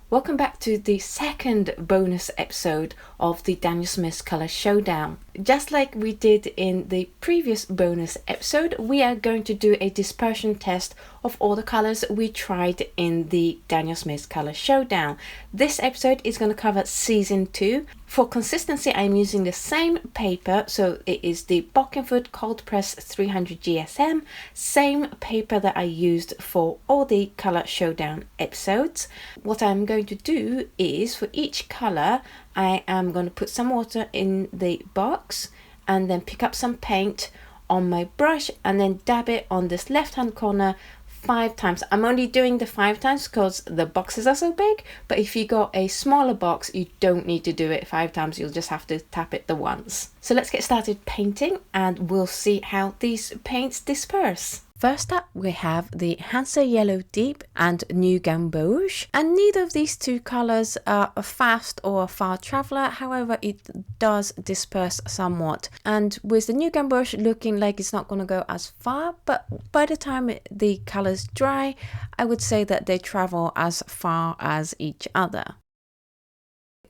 Welcome back to the second bonus episode of the Daniel Smith Color Showdown. Just like we did in the previous bonus episode, we are going to do a dispersion test of all the colors we tried in the Daniel Smith Color Showdown. This episode is going to cover season 2. For consistency, I'm using the same paper, so it is the Bockenfoot Cold Press 300 GSM, same paper that I used for all the Color Showdown episodes. What I'm going to do is, for each color, I am going to put some water in the box and then pick up some paint on my brush and then dab it on this left hand corner 5 times. I'm only doing the 5 times because the boxes are so big, but if you got a smaller box, you don't need to do it 5 times. You'll just have to tap it the once. So let's get started painting and we'll see how these paints disperse. First up, we have the Hansa Yellow Deep and New Gamboge, and neither of these two colors are a fast or a far traveler. However, it does disperse somewhat, and with the New Gamboge looking like it's not going to go as far, but by the time the colors dry, I would say that they travel as far as each other.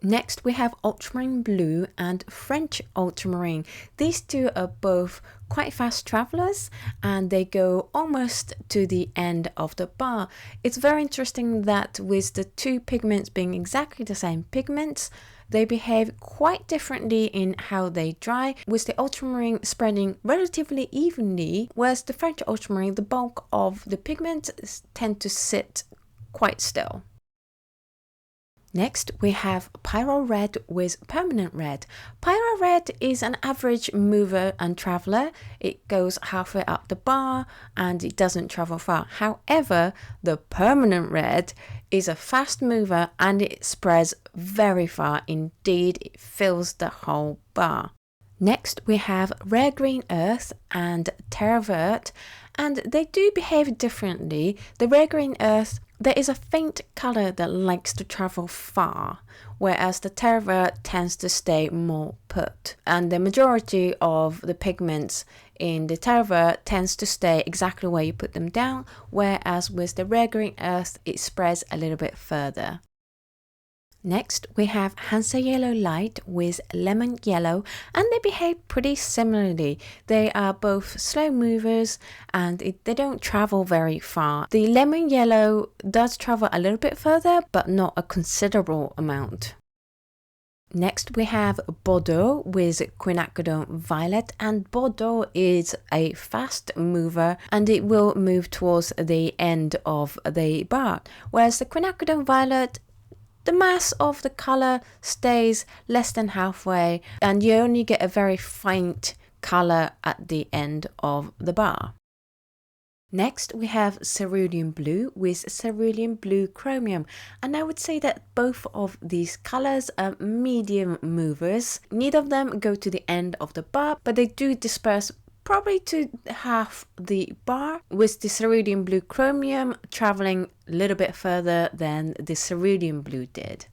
Next, we have Ultramarine Blue and French Ultramarine. These two are both quite fast travelers and they go almost to the end of the bar. It's very interesting that with the two pigments being exactly the same pigments, they behave quite differently in how they dry, with the ultramarine spreading relatively evenly, whereas the French ultramarine, the bulk of the pigments tend to sit quite still. Next, we have Pyro Red with Permanent Red. Pyro Red is an average mover and traveler. It goes halfway up the bar and it doesn't travel far. However, the Permanent Red is a fast mover and it spreads very far. Indeed, it fills the whole bar. Next, we have Rare Green Earth and Terra Vert, and they do behave differently. The Rare Green Earth, there is a faint color that likes to travel far, whereas the Terra Vert tends to stay more put. And the majority of the pigments in the Terra Vert tends to stay exactly where you put them down, whereas with the Rare Green Earth, it spreads a little bit further. Next, we have Hansa Yellow Light with Lemon Yellow, and they behave pretty similarly. They are both slow movers and they don't travel very far. The Lemon Yellow does travel a little bit further, but not a considerable amount. Next, we have Bordeaux with Quinacridone Violet, and Bordeaux is a fast mover and it will move towards the end of the bar, whereas the Quinacridone Violet, the mass of the color stays less than halfway and you only get a very faint color at the end of the bar. Next, we have Cerulean Blue with Cerulean Blue Chromium, and I would say that both of these colors are medium movers. Neither of them go to the end of the bar, but they do disperse probably to half the bar, with the Cerulean Blue Chromium traveling a little bit further than the Cerulean Blue did.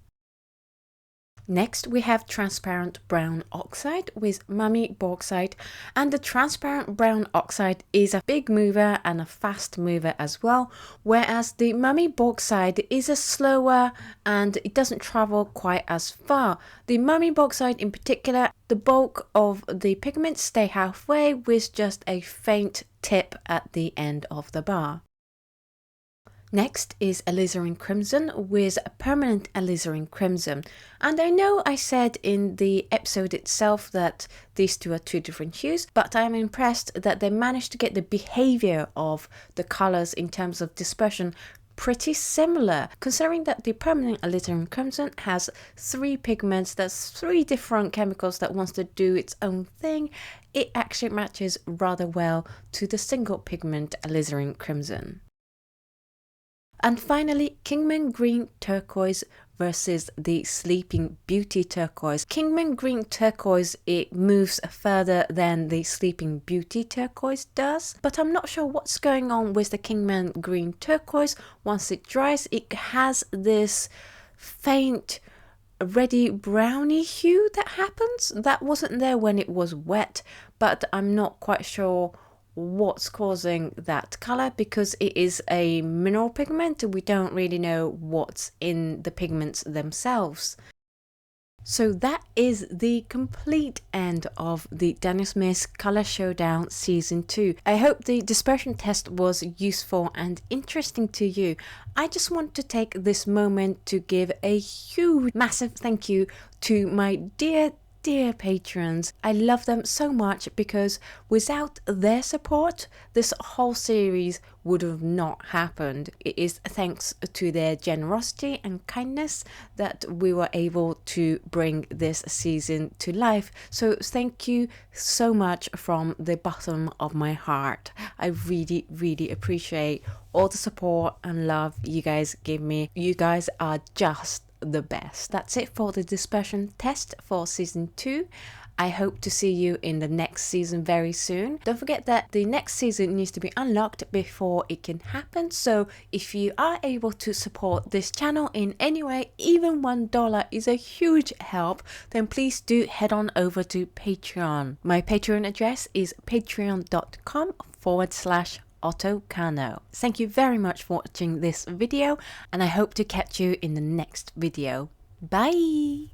Next, we have Transparent Brown Oxide with Mummy Bauxite, and the Transparent Brown Oxide is a big mover and a fast mover as well, whereas the Mummy Bauxite is a slower and it doesn't travel quite as far. The Mummy Bauxite in particular, the bulk of the pigments stay halfway with just a faint tip at the end of the bar. Next is Alizarin Crimson with Permanent Alizarin Crimson, and I know I said in the episode itself that these two are two different hues, but I am impressed that they managed to get the behavior of the colors in terms of dispersion pretty similar, considering that the Permanent Alizarin Crimson has 3 pigments, that's 3 different chemicals that wants to do its own thing. It actually matches rather well to the single pigment Alizarin Crimson. And finally, Kingman Green Turquoise versus the Sleeping Beauty Turquoise. Kingman Green Turquoise, it moves further than the Sleeping Beauty Turquoise does, but I'm not sure what's going on with the Kingman Green Turquoise. Once it dries, it has this faint reddy browny hue that happens. That wasn't there when it was wet, but I'm not quite sure what's causing that color, because it is a mineral pigment. We don't really know what's in the pigments themselves. So that is the complete end of the Daniel Smith Color Showdown Season 2. I hope the dispersion test was useful and interesting to you. I just want to take this moment to give a huge, massive thank you to my dear patrons. I love them so much, because without their support, this whole series would have not happened. It is thanks to their generosity and kindness that we were able to bring this season to life. So thank you so much from the bottom of my heart. I really appreciate all the support and love you guys give me. You guys are just the best. That's it for the dispersion test for season 2. I hope to see you in the next season very soon. Don't forget that the next season needs to be unlocked before it can happen. So if you are able to support this channel in any way, even $1 is a huge help, then please do head on over to Patreon. My Patreon address is patreon.com/Oto Kano. Thank you very much for watching this video, and I hope to catch you in the next video. Bye!